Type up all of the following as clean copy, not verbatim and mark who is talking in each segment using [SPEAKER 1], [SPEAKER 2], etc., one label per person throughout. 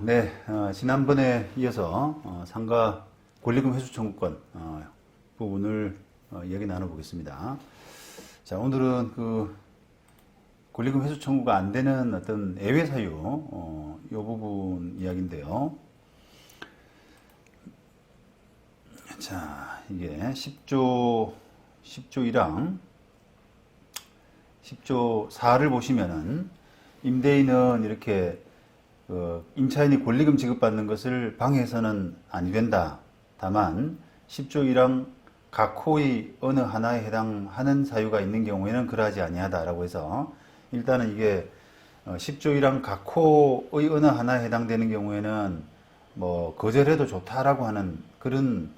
[SPEAKER 1] 네. 지난번에 이어서 상가 권리금 회수 청구권 부분을 이야기 나눠보겠습니다. 자, 오늘은 그 권리금 회수 청구가 안 되는 어떤 예외 사유, 이 부분 이야기인데요. 자, 이게 10조 1항 10조 4를 보시면은 임대인은 이렇게 임차인이 권리금 지급받는 것을 방해해서는 아니 된다. 다만 10조 1항 각 호의 어느 하나에 해당하는 사유가 있는 경우에는 그러하지 아니하다라고 해서 일단은 이게 10조 1항 각 호의 어느 하나에 해당되는 경우에는 뭐 거절해도 좋다라고 하는 그런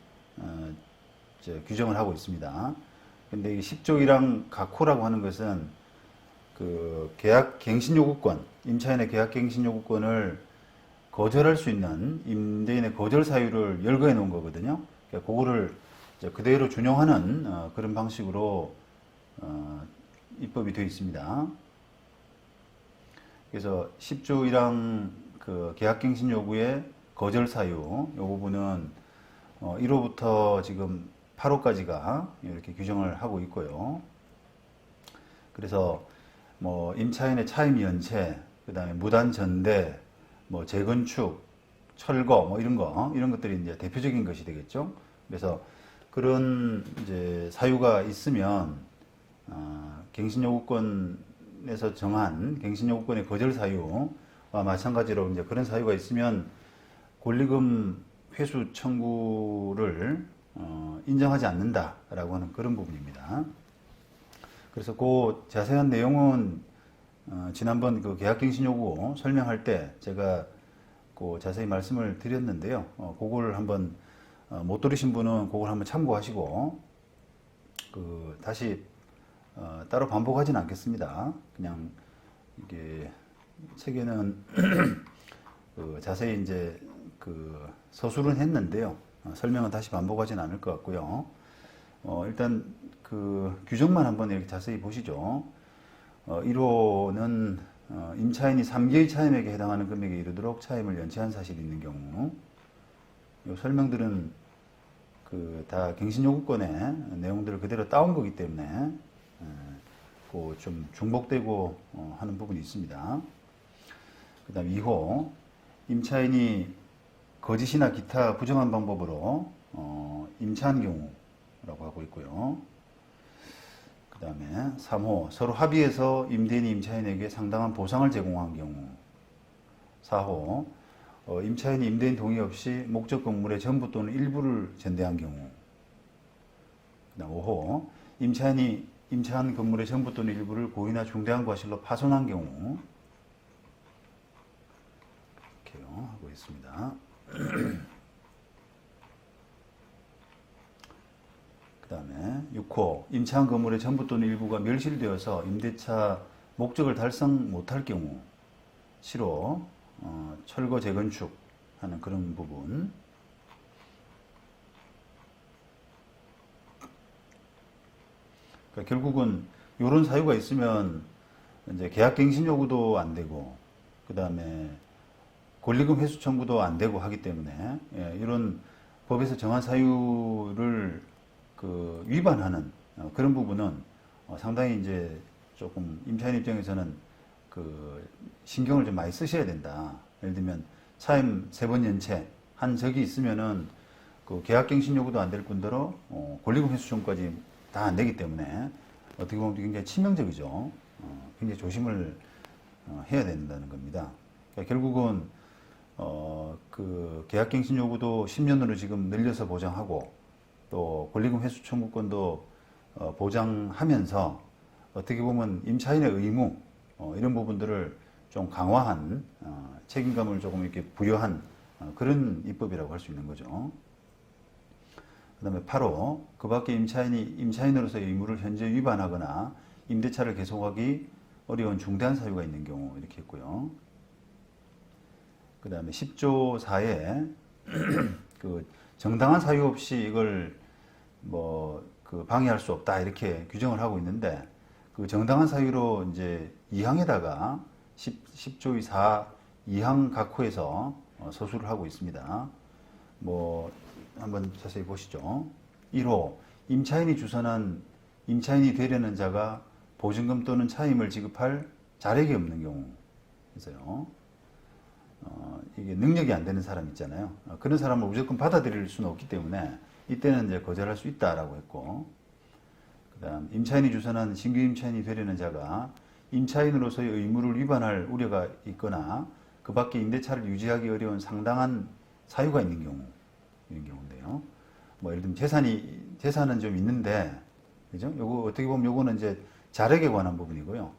[SPEAKER 1] 규정을 하고 있습니다. 근데 이 10조 1항 각 호라고 하는 것은 그 계약 갱신 요구권, 임차인의 계약 갱신 요구권을 거절할 수 있는 임대인의 거절 사유를 열거해 놓은 거거든요. 그러니까 그거를 이제 그대로 준용하는 그런 방식으로 입법이 되어 있습니다. 그래서 10조 1항 그 계약 갱신 요구의 거절 사유 이 부분은 1호부터 지금 8호까지가 이렇게 규정을 하고 있고요. 그래서 뭐 임차인의 차임 연체, 그다음에 무단 전대, 뭐 재건축, 철거, 뭐 이런 것들이 이제 대표적인 것이 되겠죠. 그래서 그런 이제 사유가 있으면 갱신요구권에서 정한 갱신요구권의 거절 사유와 마찬가지로 이제 그런 사유가 있으면 권리금 회수 청구를 인정하지 않는다라고 하는 그런 부분입니다. 그래서 그 자세한 내용은 지난번 그 계약갱신 요구 설명할 때 제가 그 자세히 말씀을 드렸는데요. 그걸 한번 못 들으신 분은 그걸 한번 참고하시고 그 다시 따로 반복하지는 않겠습니다. 그냥 이게 책에는 그 자세히 이제 그 서술은 했는데요. 설명은 다시 반복하지는 않을 것 같고요. 일단 그 규정만 한번 이렇게 자세히 보시죠. 1호는 임차인이 3개의 차임액에 해당하는 금액에 이르도록 차임을 연체한 사실이 있는 경우, 이 설명들은 그 다 갱신요구권의 내용들을 그대로 따온 거기 때문에 그 좀 중복되고 하는 부분이 있습니다. 그 다음 2호, 임차인이 거짓이나 기타 부정한 방법으로 임차한 경우라고 하고 있고요. 그 다음에 3호, 서로 합의해서 임대인이 임차인에게 상당한 보상을 제공한 경우. 4호, 임차인이 임대인 동의 없이 목적 건물의 전부 또는 일부를 전대한 경우. 그 다음 5호, 임차인이 임차한 건물의 전부 또는 일부를 고의나 중대한 과실로 파손한 경우. 이렇게요 하고 있습니다. 그 다음에 6호, 임차한 건물의 전부 또는 일부가 멸실되어서 임대차 목적을 달성 못할 경우. 7호, 철거 재건축 하는 그런 부분. 그러니까 결국은 이런 사유가 있으면 이제 계약갱신 요구도 안 되고, 그 다음에 권리금 회수 청구도 안 되고 하기 때문에 이런 법에서 정한 사유를 그 위반하는 그런 부분은 상당히 이제 조금 임차인 입장에서는 그 신경을 좀 많이 쓰셔야 된다. 예를 들면 차임 3번 연체 한 적이 있으면은 그 계약갱신 요구도 안 될 뿐더러 권리금 회수 청구까지 다 안 되기 때문에 어떻게 보면 굉장히 치명적이죠. 굉장히 조심을 해야 된다는 겁니다. 그러니까 결국은 그 계약갱신 요구도 10년으로 지금 늘려서 보장하고 또 권리금 회수 청구권도 보장하면서 어떻게 보면 임차인의 의무 이런 부분들을 좀 강화한 책임감을 조금 이렇게 부여한 그런 입법이라고 할 수 있는 거죠. 그 다음에 8호, 그 밖에 임차인이 임차인으로서의 의무를 현재 위반하거나 임대차를 계속하기 어려운 중대한 사유가 있는 경우 이렇게 했고요. 그 다음에 10조 4에 그 정당한 사유 없이 이걸 뭐 그 방해할 수 없다 이렇게 규정을 하고 있는데 그 정당한 사유로 이제 2항에다가 10조의 4 이항각호에서 서술을 하고 있습니다. 뭐 한번 자세히 보시죠. 1호 임차인이 주선한 임차인이 되려는 자가 보증금 또는 차임을 지급할 자력이 없는 경우에서요. 이게 능력이 안 되는 사람 있잖아요. 그런 사람을 무조건 받아들일 수는 없기 때문에 이때는 이제 거절할 수 있다라고 했고, 그다음 임차인이 주선한 신규 임차인이 되려는 자가 임차인으로서의 의무를 위반할 우려가 있거나 그 밖에 임대차를 유지하기 어려운 상당한 사유가 있는 경우, 이런 경우인데요. 뭐 예를 들면 재산은 좀 있는데, 그죠? 요거 어떻게 보면 요거는 이제 자력에 관한 부분이고요.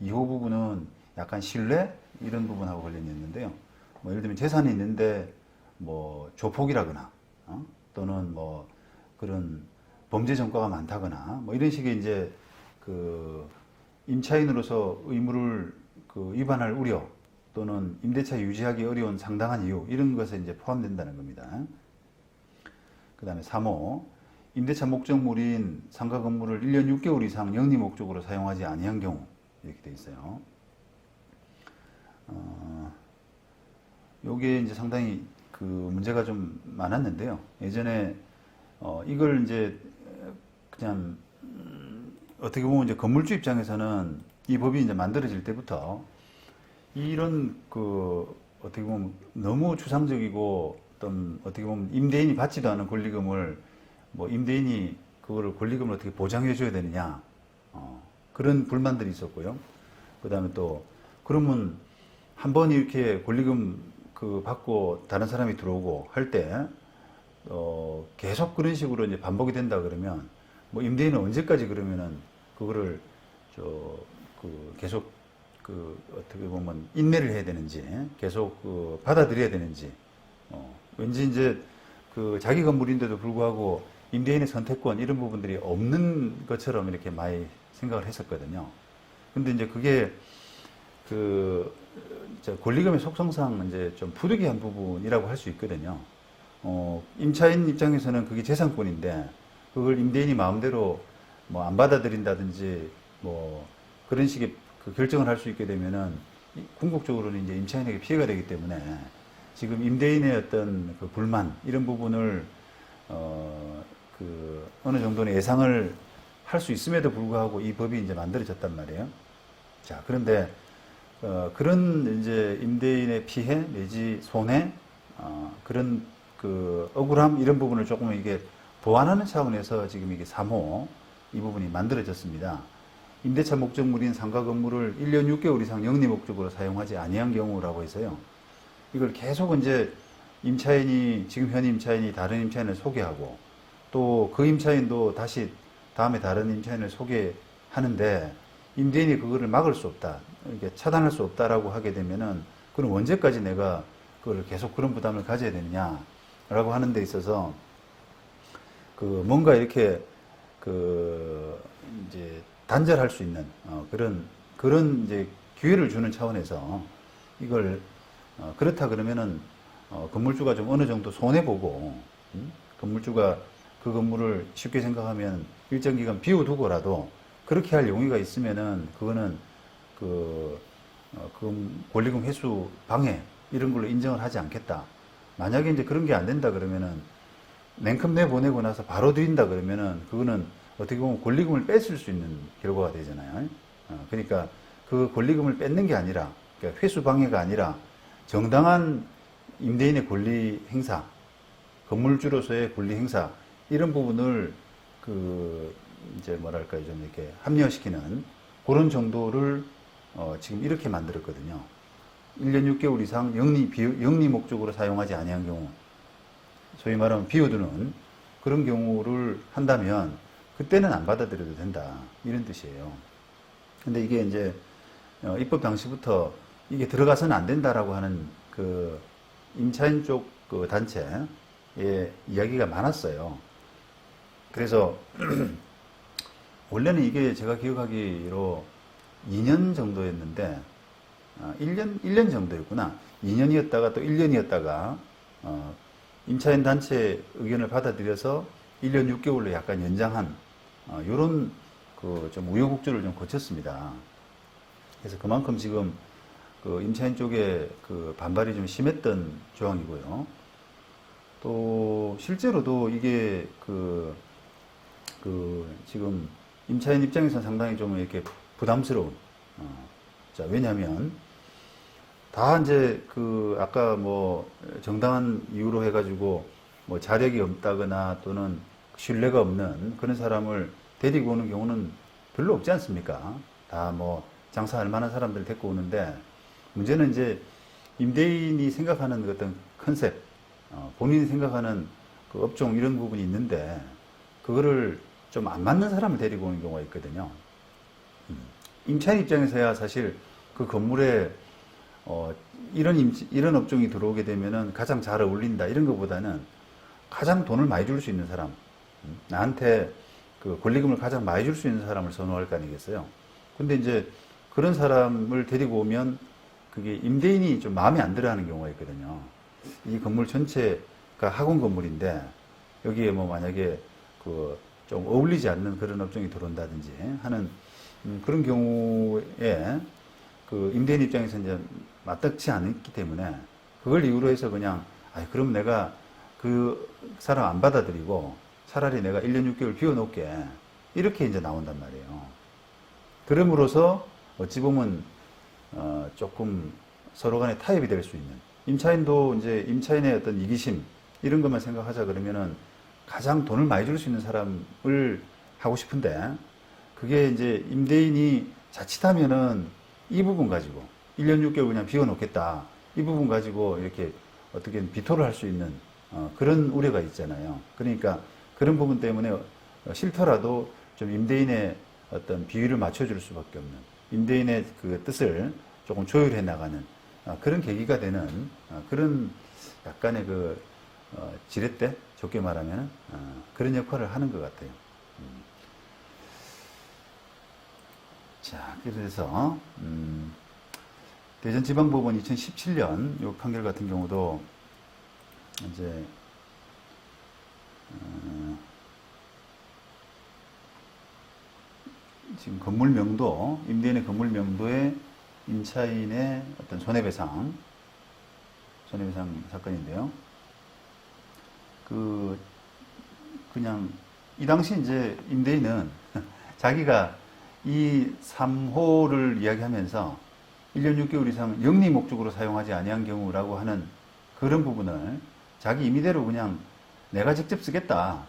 [SPEAKER 1] 2호 부분은 약간 신뢰 이런 부분하고 관련이 있는데요. 뭐 예를 들면 재산이 있는데 뭐 조폭이라거나 또는 뭐 그런 범죄 전과가 많다거나 뭐 이런 식의 이제 그 임차인으로서 의무를 그 위반할 우려 또는 임대차 유지하기 어려운 상당한 이유 이런 것에 이제 포함된다는 겁니다. 그 다음에 3호 임대차 목적물인 상가 건물을 1년 6개월 이상 영리 목적으로 사용하지 아니한 경우 이렇게 돼 있어요. 요게 이제 상당히 그 문제가 좀 많았는데요. 예전에 이걸 이제 그냥 어떻게 보면 이제 건물주 입장에서는 이 법이 이제 만들어질 때부터 이런 그 어떻게 보면 너무 추상적이고 어떤 어떻게 보면 임대인이 받지도 않은 권리금을 뭐 임대인이 그거를 권리금을 어떻게 보장해 줘야 되느냐 그런 불만들이 있었고요. 그 다음에 또 그러면 한 번 이렇게 권리금 그 받고 다른 사람이 들어오고 할 때 계속 그런 식으로 이제 반복이 된다 그러면 뭐 임대인은 언제까지 그러면은 그거를 그 계속 그 어떻게 보면 인내를 해야 되는지 계속 그 받아들여야 되는지 왠지 이제 그 자기 건물인데도 불구하고 임대인의 선택권 이런 부분들이 없는 것처럼 이렇게 많이 생각을 했었거든요. 근데 이제 그게 그 권리금의 속성상 이제 좀 부득이한 부분이라고 할 수 있거든요. 임차인 입장에서는 그게 재산권인데 그걸 임대인이 마음대로 뭐 안 받아들인다든지 뭐 그런 식의 그 결정을 할 수 있게 되면은 궁극적으로는 이제 임차인에게 피해가 되기 때문에 지금 임대인의 어떤 그 불만 이런 부분을 그 어느 정도는 예상을 할 수 있음에도 불구하고 이 법이 이제 만들어졌단 말이에요. 자, 그런데 그런 이제 임대인의 피해 내지 손해 그런 그 억울함 이런 부분을 조금 이게 보완하는 차원에서 지금 이게 3호 이 부분이 만들어졌습니다. 임대차 목적물인 상가 건물을 1년 6개월 이상 영리 목적으로 사용하지 아니한 경우라고 해서요. 이걸 계속 이제 임차인이 지금 현 임차인이 다른 임차인을 소개하고 또 그 임차인도 다시 다음에 다른 임차인을 소개하는데 임대인이 그거를 막을 수 없다, 이렇게 차단할 수 없다라고 하게 되면은 그럼 언제까지 내가 그걸 계속 그런 부담을 가져야 되느냐라고 하는 데 있어서 그 뭔가 이렇게 그 이제 단절할 수 있는 그런 이제 기회를 주는 차원에서 이걸 그렇다 그러면은 건물주가 좀 어느 정도 손해 보고 건물주가 그 건물을 쉽게 생각하면 일정 기간 비워두고라도 그렇게 할 용의가 있으면은 그거는 그 권리금 회수 방해 이런 걸로 인정을 하지 않겠다. 만약에 이제 그런 게 안 된다 그러면은 냉큼 내보내고 나서 바로 드린다 그러면은 그거는 어떻게 보면 권리금을 뺏을 수 있는 결과가 되잖아요. 그러니까 그 권리금을 뺏는 게 아니라 그러니까 회수 방해가 아니라 정당한 임대인의 권리 행사, 건물주로서의 권리 행사 이런 부분을 그 이제 뭐랄까요 좀 이렇게 합리화시키는 그런 정도를 지금 이렇게 만들었거든요. 1년 6개월 이상 영리 목적으로 사용하지 아니한 경우, 소위 말하면 비워두는 그런 경우를 한다면 그때는 안 받아들여도 된다 이런 뜻이에요. 근데 이게 이제 입법 당시부터 이게 들어가서는 안 된다라고 하는 그 임차인 쪽 그 단체의 이야기가 많았어요. 그래서 원래는 이게 제가 기억하기로 2년 정도였는데 1년 정도였구나. 2년이었다가 또 1년이었다가 임차인 단체 의견을 받아들여서 1년 6개월로 약간 연장한 요런 그 좀 우여곡절을 좀 거쳤습니다. 그래서 그만큼 지금 그 임차인 쪽에 그 반발이 좀 심했던 조항이고요. 또 실제로도 이게 지금 임차인 입장에서는 상당히 좀 이렇게 부담스러운. 자, 왜냐하면 다 이제 아까 뭐 정당한 이유로 해가지고 뭐 자력이 없다거나 또는 신뢰가 없는 그런 사람을 데리고 오는 경우는 별로 없지 않습니까? 다 뭐 장사할 만한 사람들 데리고 오는데, 문제는 이제 임대인이 생각하는 어떤 컨셉, 본인이 생각하는 그 업종 이런 부분이 있는데, 그거를 좀 안 맞는 사람을 데리고 오는 경우가 있거든요. 임차인 입장에서야 사실 그 건물에 이런 업종이 들어오게 되면은 가장 잘 어울린다 이런 것보다는 가장 돈을 많이 줄 수 있는 사람, 나한테 그 권리금을 가장 많이 줄 수 있는 사람을 선호할 거 아니겠어요. 근데 이제 그런 사람을 데리고 오면 그게 임대인이 좀 마음에 안 들어 하는 경우가 있거든요. 이 건물 전체가 학원 건물인데 여기에 뭐 만약에 좀 어울리지 않는 그런 업종이 들어온다든지 하는 그런 경우에 그 임대인 입장에서 이제 맞닿지 않기 때문에 그걸 이유로 해서 그냥 그럼 내가 그 사람 안 받아들이고 차라리 내가 1년 6개월 비워놓을게, 이렇게 이제 나온단 말이에요. 그럼으로써 어찌 보면 조금 서로 간에 타협이 될 수 있는, 임차인도 이제 임차인의 어떤 이기심 이런 것만 생각하자 그러면은 가장 돈을 많이 줄 수 있는 사람을 하고 싶은데, 그게 이제 임대인이 자칫하면은 이 부분 가지고 1년 6개월 그냥 비워놓겠다, 이 부분 가지고 이렇게 어떻게 비토를 할 수 있는 그런 우려가 있잖아요. 그러니까 그런 부분 때문에 싫더라도 좀 임대인의 어떤 비율을 맞춰줄 수밖에 없는, 임대인의 그 뜻을 조금 조율해 나가는 그런 계기가 되는 그런 약간의 지렛대, 좋게 말하면 그런 역할을 하는 것 같아요. 자, 그래서 대전지방법원 2017년 요 판결 같은 경우도 이제 지금 건물 명도, 임대인의 건물 명도에 임차인의 어떤 손해배상 사건인데요. 그냥 이 당시 이제 임대인은 자기가 이 3호를 이야기하면서 1년 6개월 이상 영리 목적으로 사용하지 아니한 경우라고 하는 그런 부분을 자기 임의대로 그냥 내가 직접 쓰겠다.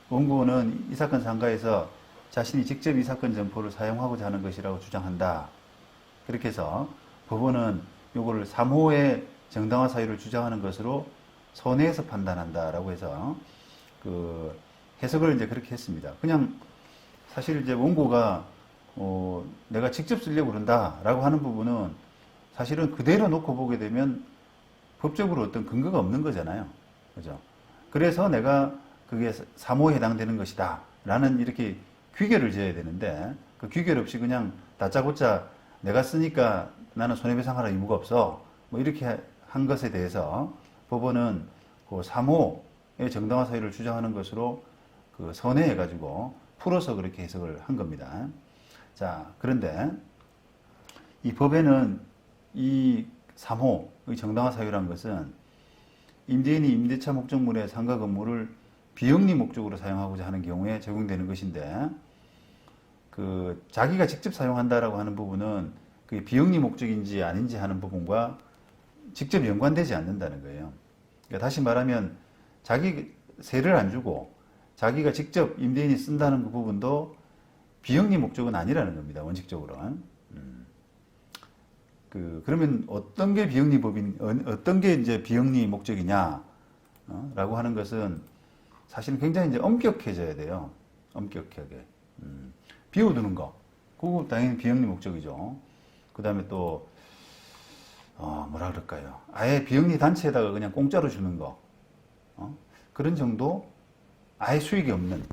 [SPEAKER 1] 원고는 이 사건 상가에서 자신이 직접 이 사건 점포를 사용하고자 하는 것이라고 주장한다. 그렇게 해서 법원은 요거를 3호의 정당화 사유를 주장하는 것으로 선회해서 판단한다라고 해서 해석을 이제 그렇게 했습니다. 그냥 사실 이제 원고가 내가 직접 쓰려고 그런다라고 하는 부분은 사실은 그대로 놓고 보게 되면 법적으로 어떤 근거가 없는 거잖아요. 그죠? 그래서 내가 그게 3호에 해당되는 것이다 라는 이렇게 귀결을 지어야 되는데, 그 귀결 없이 그냥 다짜고짜 내가 쓰니까 나는 손해배상할 의무가 없어 뭐 이렇게 한 것에 대해서 법원은 그 3호의 정당화 사유를 주장하는 것으로 선회해가지고 풀어서 그렇게 해석을 한 겁니다. 자, 그런데 이 법에는 이 3호의 정당화 사유라는 것은 임대인이 임대차 목적물의 상가 건물을 비영리 목적으로 사용하고자 하는 경우에 적용되는 것인데, 자기가 직접 사용한다라고 하는 부분은 그게 비영리 목적인지 아닌지 하는 부분과 직접 연관되지 않는다는 거예요. 그러니까 다시 말하면 자기 세를 안 주고 자기가 직접 임대인이 쓴다는 그 부분도 비영리 목적은 아니라는 겁니다. 원칙적으로는. 그러면 어떤 게 어떤 게 이제 비영리 목적이냐, 라고 하는 것은 사실은 굉장히 이제 엄격해져야 돼요. 엄격하게. 비워두는 거. 그거 당연히 비영리 목적이죠. 그 다음에 또, 뭐라 그럴까요. 아예 비영리 단체에다가 그냥 공짜로 주는 거. 그런 정도, 아예 수익이 없는,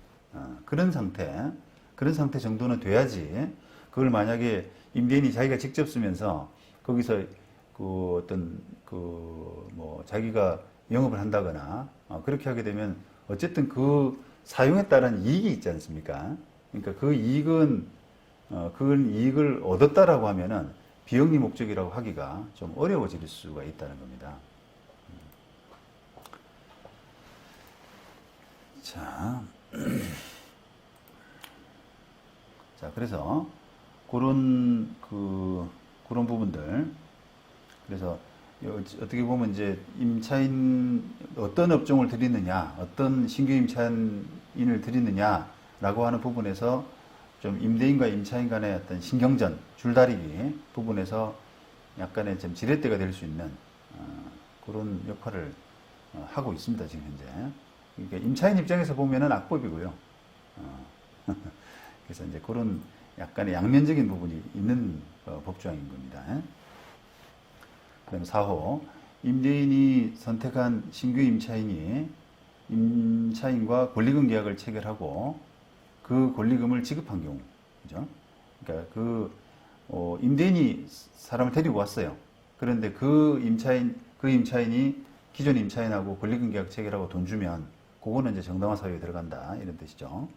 [SPEAKER 1] 그런 상태 정도는 돼야지, 그걸 만약에 임대인이 자기가 직접 쓰면서 거기서 자기가 영업을 한다거나, 그렇게 하게 되면 어쨌든 그 사용에 따른 이익이 있지 않습니까? 그러니까 그 이익은, 그걸 이익을 얻었다라고 하면은 비영리 목적이라고 하기가 좀 어려워질 수가 있다는 겁니다. 자, 자, 그래서 그런 부분들. 그래서 어떻게 보면 이제 임차인 어떤 업종을 들이느냐, 어떤 신규 임차인을 들이느냐라고 하는 부분에서 좀 임대인과 임차인 간의 어떤 신경전, 줄다리기 부분에서 약간의 좀 지렛대가 될 수 있는 그런 역할을 하고 있습니다, 지금 현재. 그러니까 임차인 입장에서 보면은 악법이고요. 그래서 이제 그런 약간의 양면적인 부분이 있는 법조항인 겁니다. 그다음 4호, 임대인이 선택한 신규 임차인이 임차인과 권리금 계약을 체결하고 그 권리금을 지급한 경우, 그죠? 그러니까 임대인이 사람을 데리고 왔어요. 그런데 그 임차인이 기존 임차인하고 권리금 계약 체결하고 돈 주면 그거는 이제 정당화 사유에 들어간다, 이런 뜻이죠.